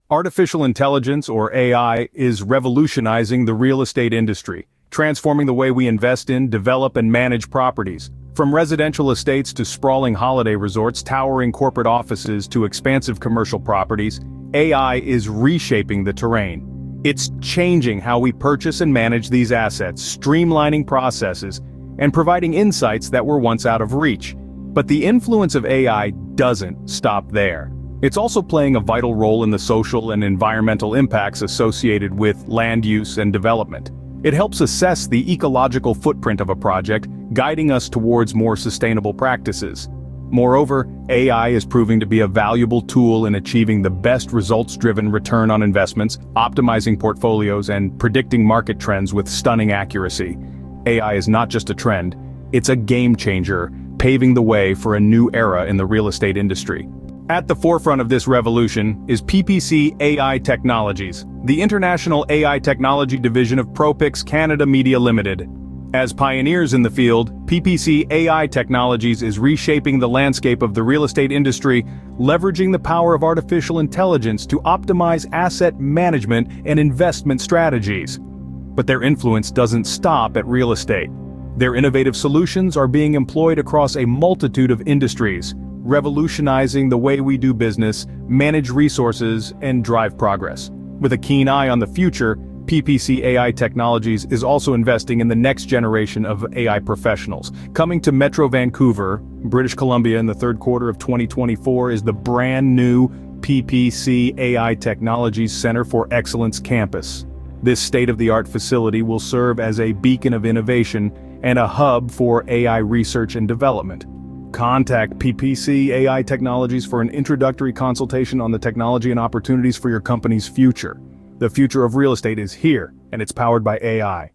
Artificial intelligence, or AI, is revolutionizing the real estate industry, transforming the way we invest in, develop, and manage properties. From residential estates to sprawling holiday resorts, towering corporate offices to expansive commercial properties, AI is reshaping the terrain. It's changing how we purchase and manage these assets, streamlining processes, and providing insights that were once out of reach. But the influence of AI doesn't stop there. It's also playing a vital role in the social and environmental impacts associated with land use and development. It helps assess the ecological footprint of a project, guiding us towards more sustainable practices. Moreover, AI is proving to be a valuable tool in achieving the best results-driven return on investments, optimizing portfolios, and predicting market trends with stunning accuracy. AI is not just a trend, it's a game changer, paving the way for a new era in the real estate industry. At the forefront of this revolution is PPC AI Technologies, the international AI technology division of Propix Canada Media Limited. As pioneers in the field, PPC AI Technologies is reshaping the landscape of the real estate industry, leveraging the power of artificial intelligence to optimize asset management and investment strategies. But their influence doesn't stop at real estate. Their innovative solutions are being employed across a multitude of industries, revolutionizing the way we do business, manage resources, and drive progress. With a keen eye on the future, PPC AI Technologies is also investing in the next generation of AI professionals. Coming to Metro Vancouver, British Columbia in the third quarter of 2024 is the brand new PPC AI Technologies Center for Excellence campus. This state-of-the-art facility will serve as a beacon of innovation and a hub for AI research and development. Contact PPC AI Technologies for an introductory consultation on the technology and opportunities for your company's future. The future of real estate is here, and it's powered by AI.